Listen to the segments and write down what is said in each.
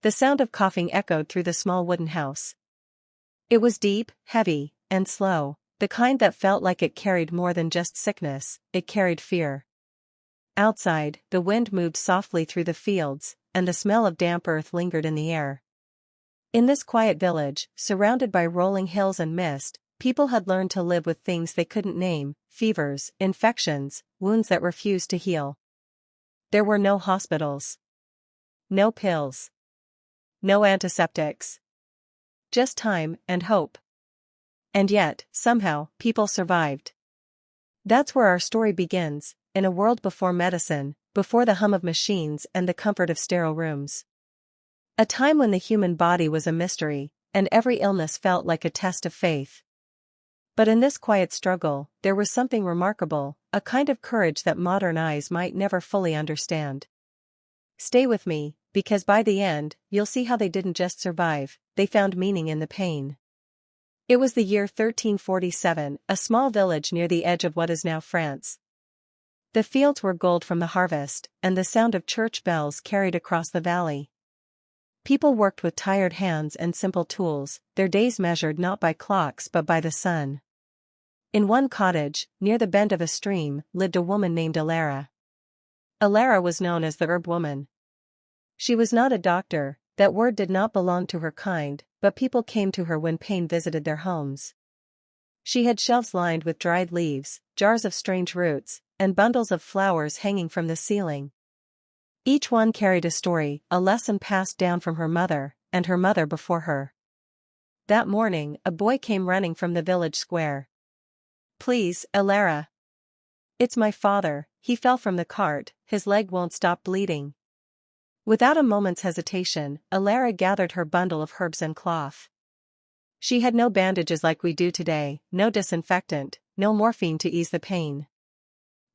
The sound of coughing echoed through the small wooden house. It was deep, heavy, and slow, the kind that felt like it carried more than just sickness, it carried fear. Outside, the wind moved softly through the fields, and the smell of damp earth lingered in the air. In this quiet village, surrounded by rolling hills and mist, people had learned to live with things they couldn't name: fevers, infections, wounds that refused to heal. There were no hospitals. No pills. No antiseptics. Just time and hope. And yet, somehow, people survived. That's where our story begins, in a world before medicine, before the hum of machines and the comfort of sterile rooms. A time when the human body was a mystery, and every illness felt like a test of faith. But in this quiet struggle, there was something remarkable, a kind of courage that modern eyes might never fully understand. Stay with me, because by the end, you'll see how they didn't just survive, they found meaning in the pain. It was the year 1347, a small village near the edge of what is now France. The fields were gold from the harvest, and the sound of church bells carried across the valley. People worked with tired hands and simple tools, their days measured not by clocks but by the sun. In one cottage, near the bend of a stream, lived a woman named Elara. Elara was known as the herb woman. She was not a doctor, that word did not belong to her kind, but people came to her when pain visited their homes. She had shelves lined with dried leaves, jars of strange roots, and bundles of flowers hanging from the ceiling. Each one carried a story, a lesson passed down from her mother, and her mother before her. That morning, a boy came running from the village square. "Please, Elara. It's my father, he fell from the cart, his leg won't stop bleeding." Without a moment's hesitation, Elara gathered her bundle of herbs and cloth. She had no bandages like we do today, no disinfectant, no morphine to ease the pain.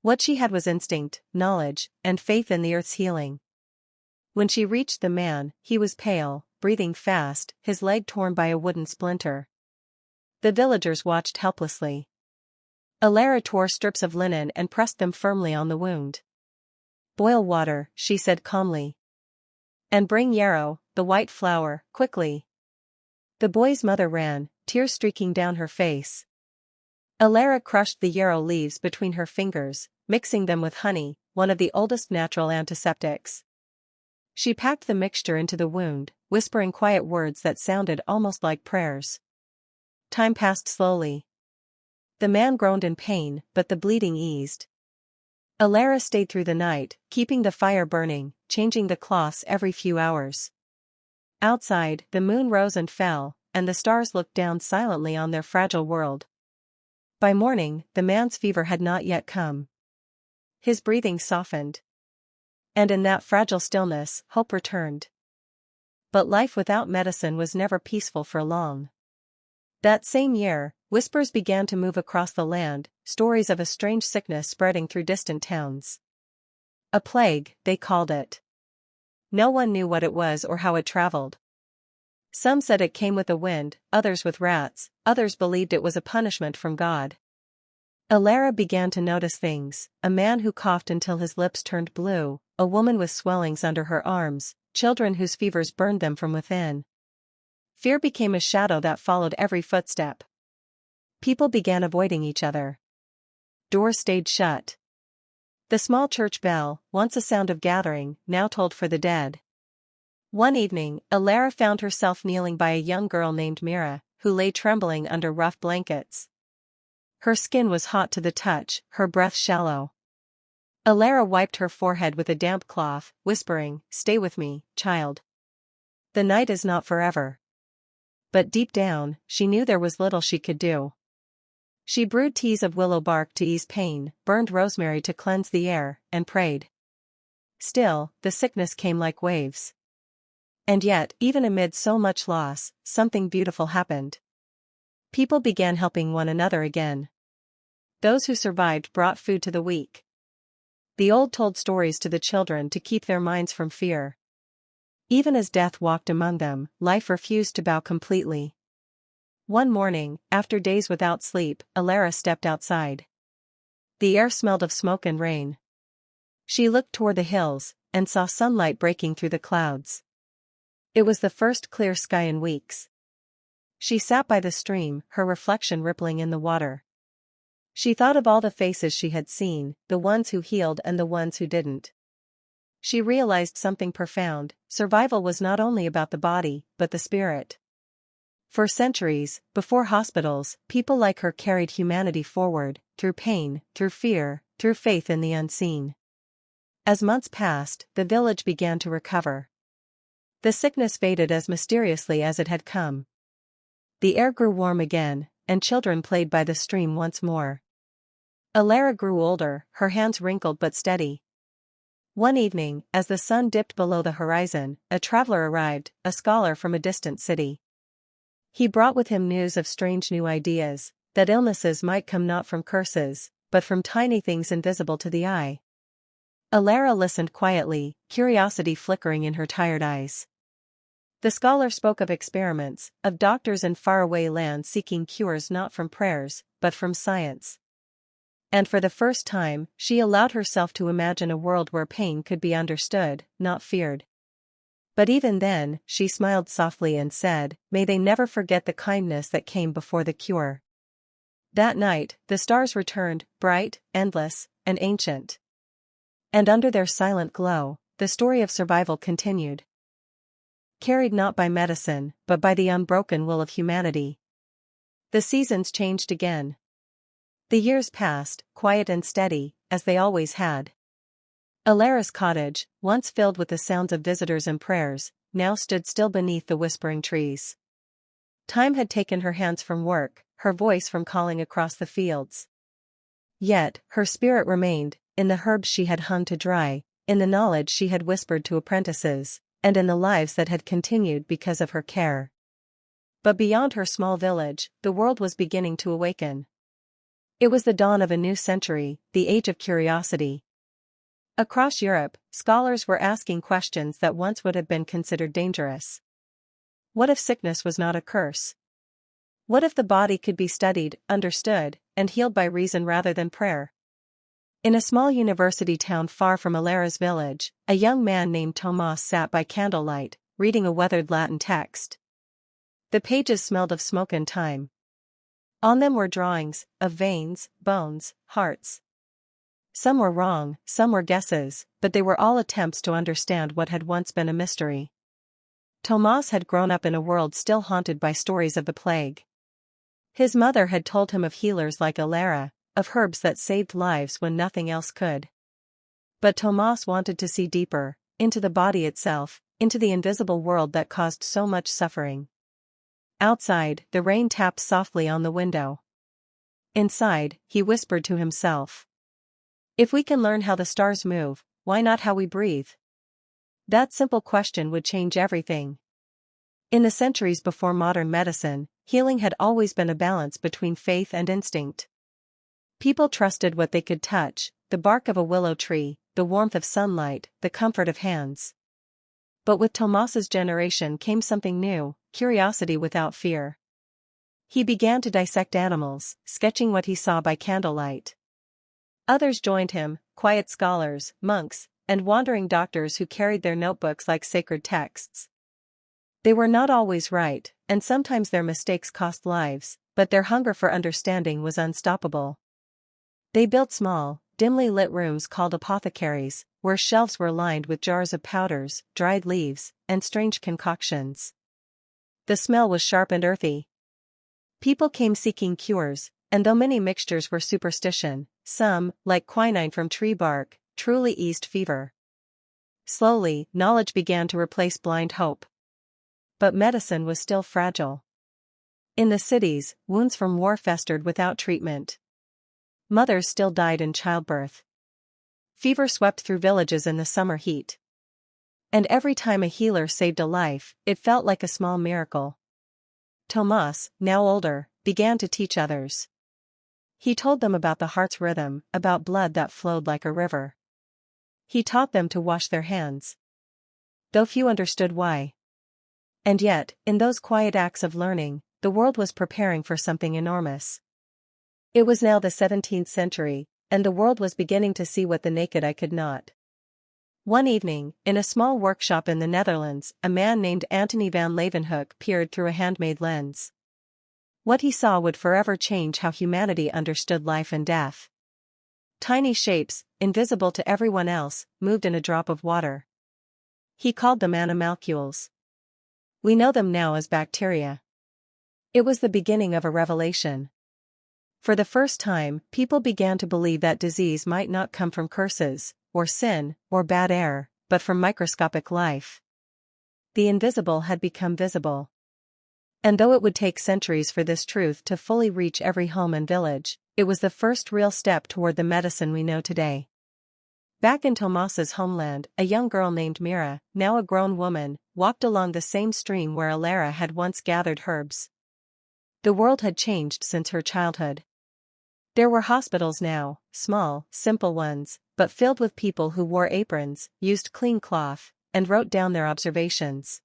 What she had was instinct, knowledge, and faith in the earth's healing. When she reached the man, he was pale, breathing fast, his leg torn by a wooden splinter. The villagers watched helplessly. Elara tore strips of linen and pressed them firmly on the wound. "Boil water," she said calmly. "And bring yarrow, the white flower, quickly." The boy's mother ran, tears streaking down her face. Elara crushed the yarrow leaves between her fingers, mixing them with honey, one of the oldest natural antiseptics. She packed the mixture into the wound, whispering quiet words that sounded almost like prayers. Time passed slowly. The man groaned in pain, but the bleeding eased. Elara stayed through the night, keeping the fire burning, changing the cloths every few hours. Outside, the moon rose and fell, and the stars looked down silently on their fragile world. By morning, the man's fever had not yet come. His breathing softened. And in that fragile stillness, hope returned. But life without medicine was never peaceful for long. That same year, whispers began to move across the land, stories of a strange sickness spreading through distant towns. A plague, they called it. No one knew what it was or how it traveled. Some said it came with the wind, others with rats, others believed it was a punishment from God. Elara began to notice things: a man who coughed until his lips turned blue, a woman with swellings under her arms, children whose fevers burned them from within. Fear became a shadow that followed every footstep. People began avoiding each other. Doors stayed shut. The small church bell, once a sound of gathering, now tolled for the dead. One evening, Elara found herself kneeling by a young girl named Mira, who lay trembling under rough blankets. Her skin was hot to the touch, her breath shallow. Elara wiped her forehead with a damp cloth, whispering, "Stay with me, child. The night is not forever." But deep down, she knew there was little she could do. She brewed teas of willow bark to ease pain, burned rosemary to cleanse the air, and prayed. Still, the sickness came like waves. And yet, even amid so much loss, something beautiful happened. People began helping one another again. Those who survived brought food to the weak. The old told stories to the children to keep their minds from fear. Even as death walked among them, life refused to bow completely. One morning, after days without sleep, Elara stepped outside. The air smelled of smoke and rain. She looked toward the hills, and saw sunlight breaking through the clouds. It was the first clear sky in weeks. She sat by the stream, her reflection rippling in the water. She thought of all the faces she had seen, the ones who healed and the ones who didn't. She realized something profound: survival was not only about the body, but the spirit. For centuries, before hospitals, people like her carried humanity forward, through pain, through fear, through faith in the unseen. As months passed, the village began to recover. The sickness faded as mysteriously as it had come. The air grew warm again, and children played by the stream once more. Elara grew older, her hands wrinkled but steady. One evening, as the sun dipped below the horizon, a traveler arrived, a scholar from a distant city. He brought with him news of strange new ideas, that illnesses might come not from curses, but from tiny things invisible to the eye. Elara listened quietly, curiosity flickering in her tired eyes. The scholar spoke of experiments, of doctors in faraway lands seeking cures not from prayers, but from science. And for the first time, she allowed herself to imagine a world where pain could be understood, not feared. But even then, she smiled softly and said, "May they never forget the kindness that came before the cure." That night, the stars returned, bright, endless, and ancient. And under their silent glow, the story of survival continued. Carried not by medicine, but by the unbroken will of humanity. The seasons changed again. The years passed, quiet and steady, as they always had. Elara's cottage, once filled with the sounds of visitors and prayers, now stood still beneath the whispering trees. Time had taken her hands from work, her voice from calling across the fields. Yet, her spirit remained, in the herbs she had hung to dry, in the knowledge she had whispered to apprentices, and in the lives that had continued because of her care. But beyond her small village, the world was beginning to awaken. It was the dawn of a new century, the age of curiosity. Across Europe, scholars were asking questions that once would have been considered dangerous. What if sickness was not a curse? What if the body could be studied, understood, and healed by reason rather than prayer? In a small university town far from Elara's village, a young man named Tomas sat by candlelight, reading a weathered Latin text. The pages smelled of smoke and time. On them were drawings, of veins, bones, hearts. Some were wrong, some were guesses, but they were all attempts to understand what had once been a mystery. Tomas had grown up in a world still haunted by stories of the plague. His mother had told him of healers like Elara, of herbs that saved lives when nothing else could. But Tomas wanted to see deeper, into the body itself, into the invisible world that caused so much suffering. Outside, the rain tapped softly on the window. Inside, he whispered to himself, "If we can learn how the stars move, why not how we breathe?" That simple question would change everything. In the centuries before modern medicine, healing had always been a balance between faith and instinct. People trusted what they could touch, the bark of a willow tree, the warmth of sunlight, the comfort of hands. But with Tomas's generation came something new, curiosity without fear. He began to dissect animals, sketching what he saw by candlelight. Others joined him, quiet scholars, monks, and wandering doctors who carried their notebooks like sacred texts. They were not always right, and sometimes their mistakes cost lives, but their hunger for understanding was unstoppable. They built small, dimly lit rooms called apothecaries, where shelves were lined with jars of powders, dried leaves, and strange concoctions. The smell was sharp and earthy. People came seeking cures, and though many mixtures were superstition, some, like quinine from tree bark, truly eased fever. Slowly, knowledge began to replace blind hope. But medicine was still fragile. In the cities, wounds from war festered without treatment. Mothers still died in childbirth. Fever swept through villages in the summer heat. And every time a healer saved a life, it felt like a small miracle. Tomas, now older, began to teach others. He told them about the heart's rhythm, about blood that flowed like a river. He taught them to wash their hands, though few understood why. And yet, in those quiet acts of learning, the world was preparing for something enormous. It was now the 17th century, and the world was beginning to see what the naked eye could not. One evening, in a small workshop in the Netherlands, a man named Antony van Leeuwenhoek peered through a handmade lens. What he saw would forever change how humanity understood life and death. Tiny shapes, invisible to everyone else, moved in a drop of water. He called them animalcules. We know them now as bacteria. It was the beginning of a revelation. For the first time, people began to believe that disease might not come from curses, or sin, or bad air, but from microscopic life. The invisible had become visible. And though it would take centuries for this truth to fully reach every home and village, it was the first real step toward the medicine we know today. Back in Thomas's homeland, a young girl named Mira, now a grown woman, walked along the same stream where Elara had once gathered herbs. The world had changed since her childhood. There were hospitals now, small, simple ones, but filled with people who wore aprons, used clean cloth, and wrote down their observations.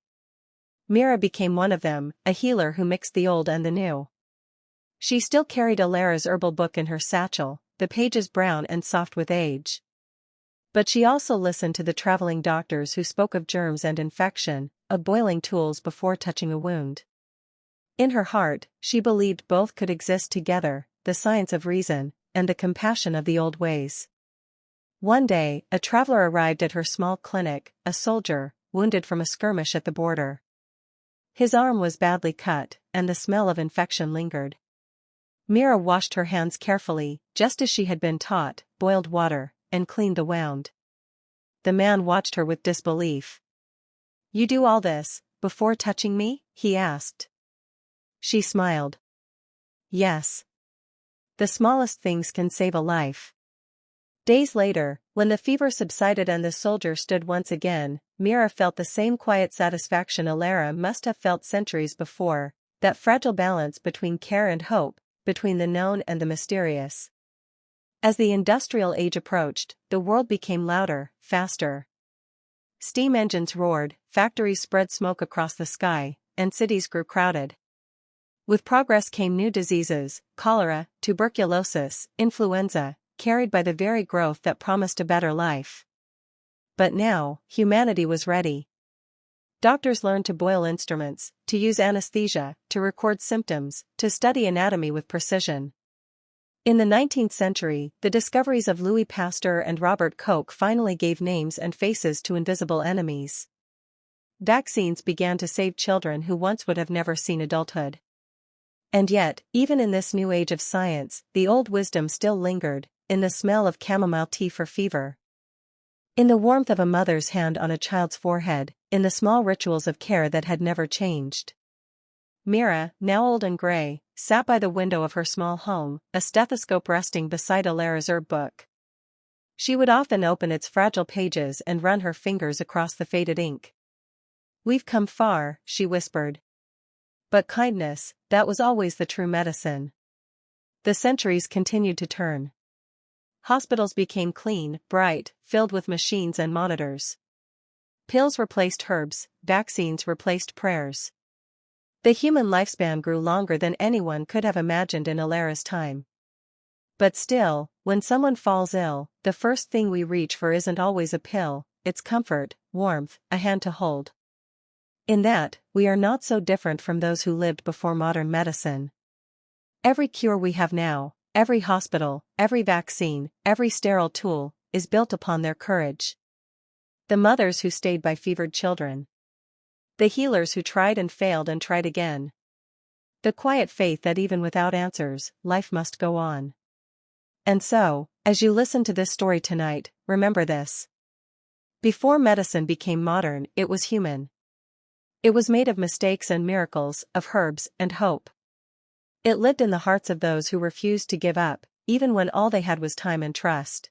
Mira became one of them, a healer who mixed the old and the new. She still carried Elara's herbal book in her satchel, the pages brown and soft with age. But she also listened to the traveling doctors who spoke of germs and infection, of boiling tools before touching a wound. In her heart, she believed both could exist together, the science of reason, and the compassion of the old ways. One day, a traveler arrived at her small clinic, a soldier, wounded from a skirmish at the border. His arm was badly cut, and the smell of infection lingered. Mira washed her hands carefully, just as she had been taught, boiled water, and cleaned the wound. The man watched her with disbelief. "You do all this, before touching me?" he asked. She smiled. "Yes. The smallest things can save a life." Days later, when the fever subsided and the soldier stood once again, Mira felt the same quiet satisfaction Elara must have felt centuries before, that fragile balance between care and hope, between the known and the mysterious. As the industrial age approached, the world became louder, faster. Steam engines roared, factories spread smoke across the sky, and cities grew crowded. With progress came new diseases, cholera, tuberculosis, influenza, carried by the very growth that promised a better life. But now, humanity was ready. Doctors learned to boil instruments, to use anesthesia, to record symptoms, to study anatomy with precision. In the 19th century, the discoveries of Louis Pasteur and Robert Koch finally gave names and faces to invisible enemies. Vaccines began to save children who once would have never seen adulthood. And yet, even in this new age of science, the old wisdom still lingered, in the smell of chamomile tea for fever, in the warmth of a mother's hand on a child's forehead, in the small rituals of care that had never changed. Mira, now old and gray, sat by the window of her small home, a stethoscope resting beside Elara's herb book. She would often open its fragile pages and run her fingers across the faded ink. "We've come far," she whispered. But kindness, that was always the true medicine. The centuries continued to turn. Hospitals became clean, bright, filled with machines and monitors. Pills replaced herbs, vaccines replaced prayers. The human lifespan grew longer than anyone could have imagined in Elara's time. But still, when someone falls ill, the first thing we reach for isn't always a pill, it's comfort, warmth, a hand to hold. In that, we are not so different from those who lived before modern medicine. Every cure we have now, every hospital, every vaccine, every sterile tool, is built upon their courage. The mothers who stayed by fevered children. The healers who tried and failed and tried again. The quiet faith that even without answers, life must go on. And so, as you listen to this story tonight, remember this. Before medicine became modern, it was human. It was made of mistakes and miracles, of herbs and hope. It lived in the hearts of those who refused to give up, even when all they had was time and trust.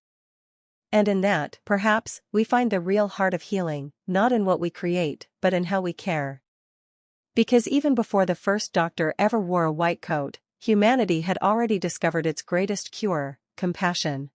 And in that, perhaps, we find the real heart of healing, not in what we create, but in how we care. Because even before the first doctor ever wore a white coat, humanity had already discovered its greatest cure, compassion.